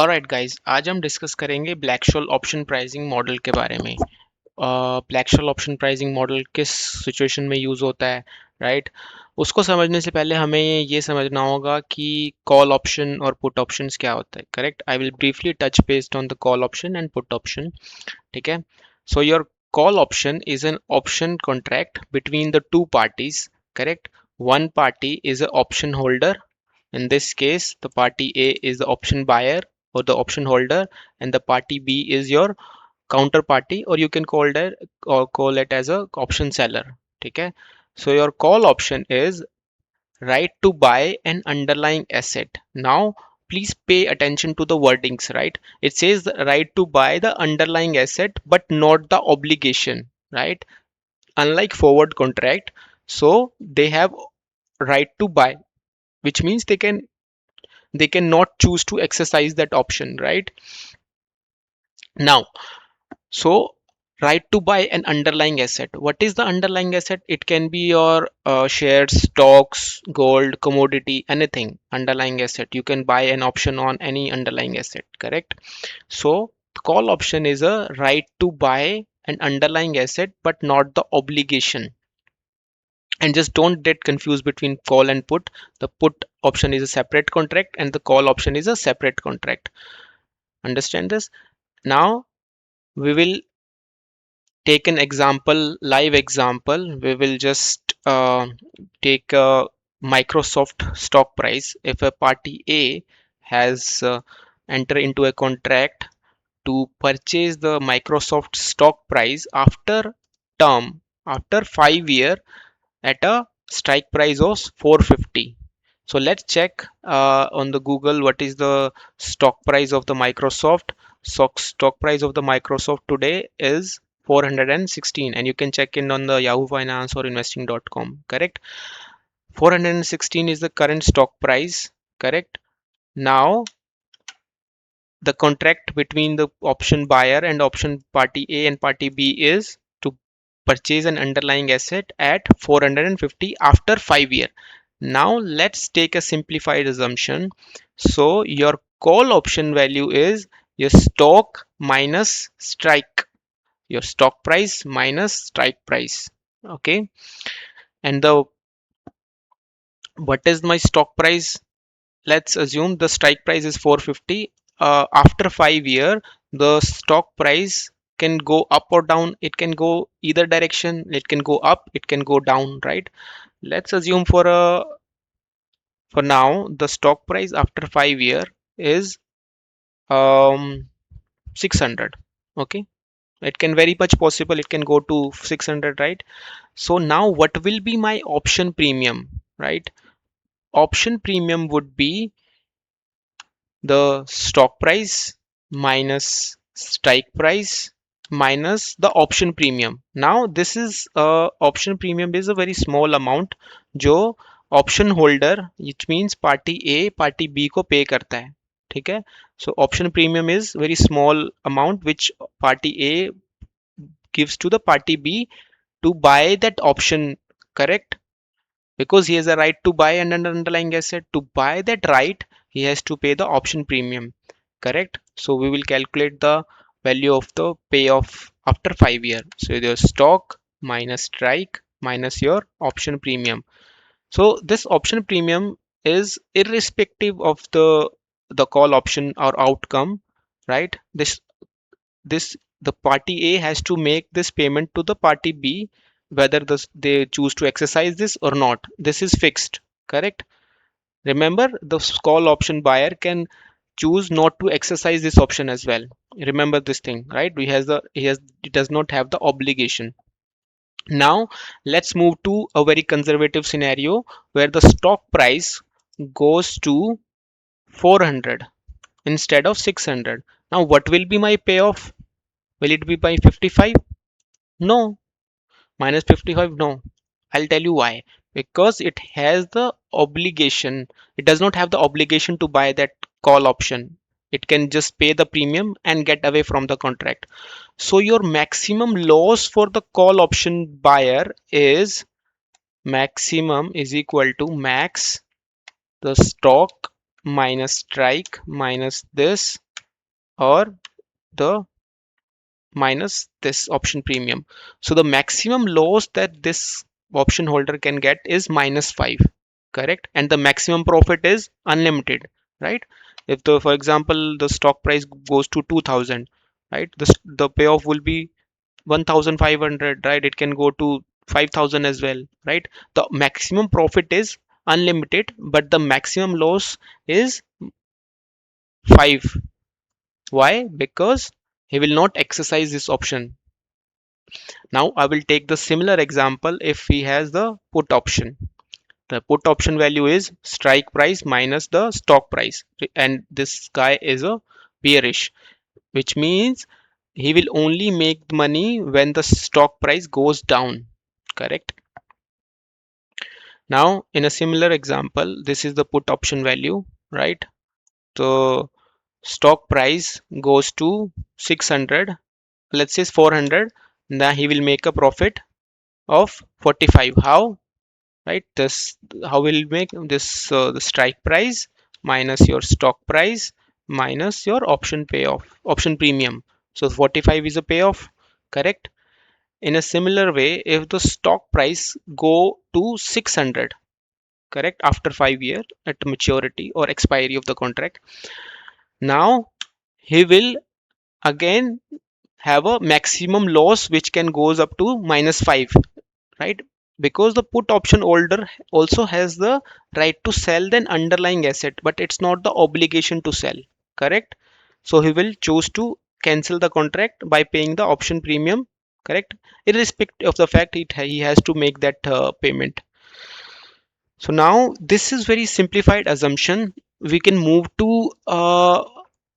Alright guys, आज हम discuss करेंगे ब्लैक शोल ऑप्शन प्राइसिंग मॉडल के बारे में। ब्लैक शोल ऑप्शन प्राइसिंग मॉडल किस सिचुएशन में यूज होता है, राइट? उसको समझने से पहले हमें ये समझना होगा कि कॉल ऑप्शन और पुट ऑप्शंस क्या होता है। Correct, I will briefly touch based on the call option and put option. ठीक है, so your call option is an option contract between the two parties. Correct, one party is an option holder. In this case, the party A is the option buyer or the option holder, and the party B is your counterparty, or you can call it as a option seller. ठीक है, so your call option is right to buy an underlying asset. Now please pay attention to the wordings. Right, it says the right to buy the underlying asset but not the obligation. Right, unlike forward contract, so they have right to buy, which means they cannot choose to exercise that option. Right now, so right to buy an underlying asset. What is the underlying asset? It can be your shares, stocks, gold, commodity, anything. Underlying asset, you can buy an option on any underlying asset. Correct, so the call option is a right to buy an underlying asset but not the obligation. And just don't get confused between call and put. The put option is a separate contract and the call option is a separate contract. Understand this? Now we will take an example, live example. We will just take a Microsoft stock price. If a party A has enter into a contract to purchase the Microsoft stock price after term, after 5 year, at a strike price of 450. So let's check on the Google what is the stock price of the Microsoft. Stock price of the Microsoft today is 416, and you can check in on the Yahoo Finance or investing.com. Correct, 416 is the current stock price. Correct, now the contract between the option buyer and option party A and party B is to purchase an underlying asset at 450 after 5 years. Now let's take a simplified assumption. So your call option value is your stock minus strike, your stock price minus strike price. Okay, and the what is my stock price? Let's assume the strike price is 450. After 5 year, the stock price can go up or down. It can go either direction. It can go up, it can go down. Right, let's assume for now the stock price after 5 year is 600. Okay, it can very much possible it can go to 600. Right, so now what will be my option premium? Right, option premium would be the stock price minus strike price minus the option premium. Now this is option premium is a very small amount जो option holder, which means party A party B को pay करता है. ठीक है, so option premium is very small amount which party A gives to the party B to buy that option. Correct, because he has a right to buy an underlying asset. To buy that right, he has to pay the option premium. Correct, so we will calculate the value of the payoff after 5 years. So your stock minus strike minus your option premium. So this option premium is irrespective of the call option or outcome. Right, this the party A has to make this payment to the party B, whether they choose to exercise this or not. This is fixed. Correct, remember the call option buyer can choose not to exercise this option as well. Remember this thing. Right, he does not have the obligation. Now let's move to a very conservative scenario where the stock price goes to 400 instead of 600. Now what will be my payoff? Will it be by 55? No. Minus 55? No. I'll tell you why. Because it has the obligation. It does not have the obligation to buy that call option. It can just pay the premium and get away from the contract. So your maximum loss for the call option buyer is maximum is equal to max the stock minus strike minus this or the minus this option premium. So the maximum loss that this option holder can get is minus 5, correct? And the maximum profit is unlimited, right? If the, for example, the stock price goes to 2000, right? The payoff will be 1500, right? It can go to 5000 as well, right? The maximum profit is unlimited, but the maximum loss is 5. Why? Because he will not exercise this option. Now I will take the similar example if he has the put option. The put option value is strike price minus the stock price, and this guy is a bearish, which means he will only make money when the stock price goes down, correct? Now in a similar example, this is the put option value, right? So stock price goes to 600, let's say 400, now he will make a profit of 45. How? Right, this, how will make this, the strike price minus your stock price minus your option payoff, option premium. So 45 is a payoff, correct? In a similar way, if the stock price go to 600, correct, after 5 years at maturity or expiry of the contract, now he will again have a maximum loss which can goes up to minus 5, right? Because the put option holder also has the right to sell the underlying asset, but it's not the obligation to sell, correct? So he will choose to cancel the contract by paying the option premium, correct, irrespective of the fact he has to make that payment. So now this is very simplified assumption. We can move to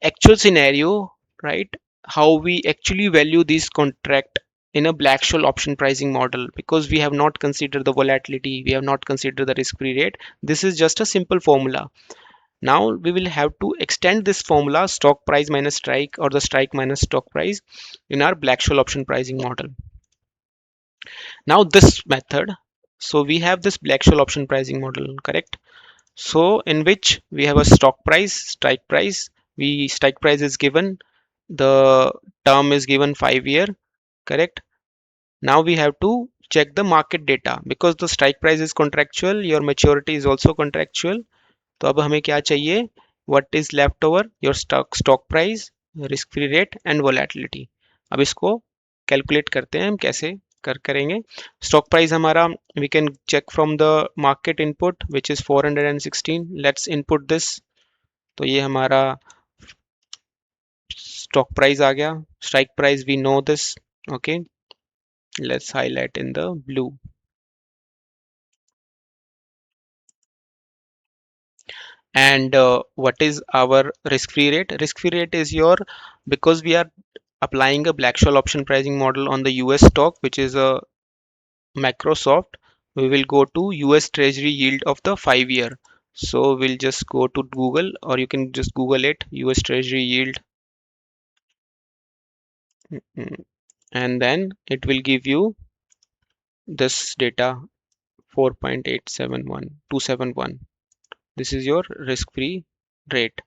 actual scenario, right? How we actually value this contract in a Black-Scholes option pricing model, because we have not considered the volatility, we have not considered the risk-free rate. This is just a simple formula. Now we will have to extend this formula, stock price minus strike or the strike minus stock price, in our Black-Scholes option pricing model. Now this method, so we have this Black-Scholes option pricing model, correct? So in which we have a stock price, strike price. We strike price is given, the term is given 5 year, correct? Now we have to check the market data, because the strike price is contractual, your maturity is also contractual. तो अब हमें क्या चाहिए? What is left over? Your stock price, risk free rate and volatility. अब इसको calculate करते हैं हम कैसे करेंगे. स्टॉक प्राइस हमारा, we can check from the market input which is 416. Let's input this. तो ये हमारा स्टॉक प्राइस आ गया. Strike price we know this. Okay, let's highlight in the blue. And what is our risk free rate? Risk free rate is your, because we are applying a Black-Scholes option pricing model on the US stock, which is a Microsoft, we will go to US Treasury yield of the 5 year. So we'll just go to Google, or you can just Google it, US Treasury yield. And then it will give you this data, 4.871271. This is your risk-free rate.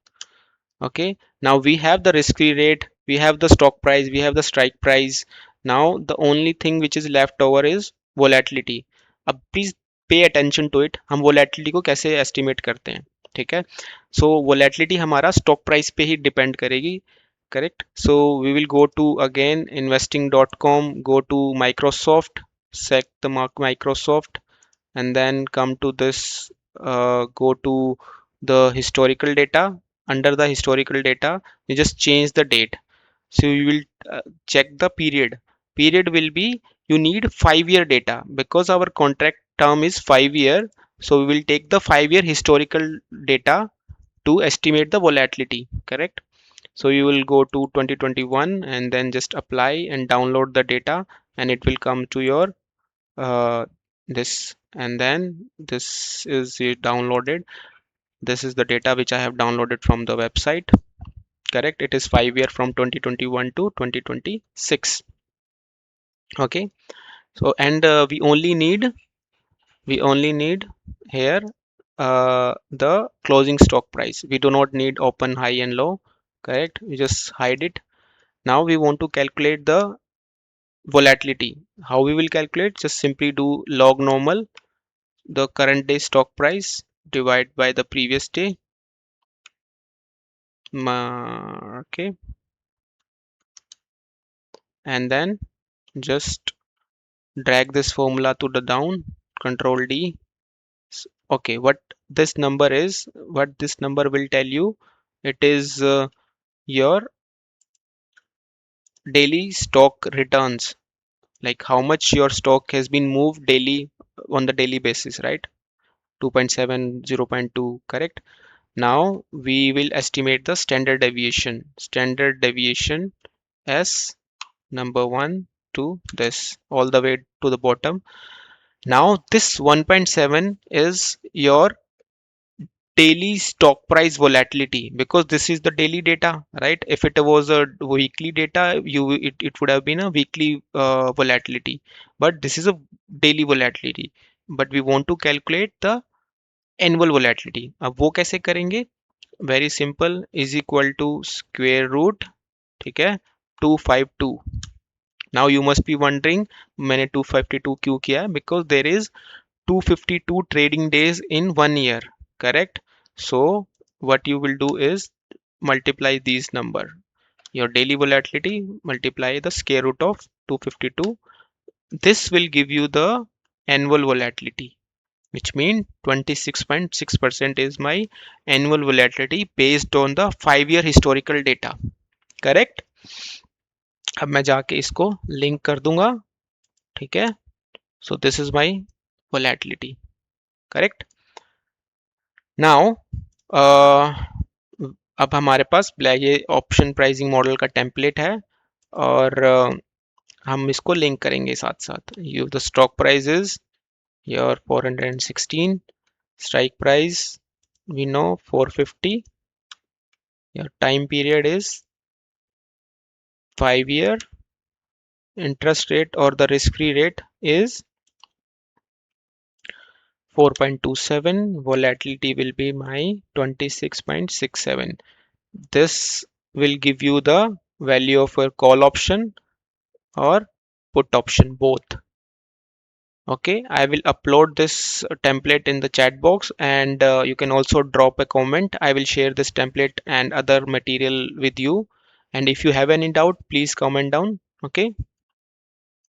Okay, now we have the risk-free rate, we have the stock price, we have the strike price. Now the only thing which is left over is volatility. अब please pay attention to it, हम volatility को कैसे estimate करते हैं, ठीक है? So volatility हमारा stock price पे ही depend करेगी, correct? So we will go to again investing.com, go to Microsoft, select the Microsoft, and then come to this, go to the historical data. Under the historical data, you just change the date. So you will check the period. Period will be, you need 5 year data, because our contract term is 5 year. So we will take the 5 year historical data to estimate the volatility, correct? So you will go to 2021 and then just apply and download the data, and it will come to your this, and then this is downloaded. This is the data which I have downloaded from the website, correct? It is 5 year from 2021 to 2026. Okay, so and we only need here the closing stock price. We do not need open, high and low, correct? You just hide it. Now we want to calculate the volatility. How we will calculate? Just simply do log normal the current day stock price divide by the previous day. Okay, and then just drag this formula to the down, control D. Okay, what this number will tell you, it is your daily stock returns, like how much your stock has been moved daily on the daily basis, right? 2.7, 0.2, correct? Now we will estimate the standard deviation. Standard deviation as number one to this all the way to the bottom. Now this 1.7 is your daily stock price volatility, because this is the daily data, right? If it was a weekly data, it would have been a weekly volatility, but this is a daily volatility. But we want to calculate the annual volatility. अब वो कैसे करेंगे? Very simple, is equal to square root, ठीक है, 252. Now you must be wondering मैंने 252 क्यों किया है? Because there is 252 trading days in 1 year, correct? So what you will do is multiply these number, your daily volatility multiply the square root of 252. This will give you the annual volatility, which means 26.6% is my annual volatility based on the 5 year historical data, correct? अब मैं जाके इसको link कर दूंगा, ठीक है? So this is my volatility, correct? Now अब हमारे पास ये ऑप्शन प्राइसिंग मॉडल का टेम्पलेट है, और हम इसको लिंक करेंगे साथ साथ. You the stock price is your 416, strike price we know 450, your time period is 5 year, interest rate or the risk free rate is 4.27, volatility will be my 26.67. This will give you the value of a call option or put option, both. Okay, I will upload this template in the chat box, and you can also drop a comment. I will share this template and other material with you. And if you have any doubt, please comment down. Okay.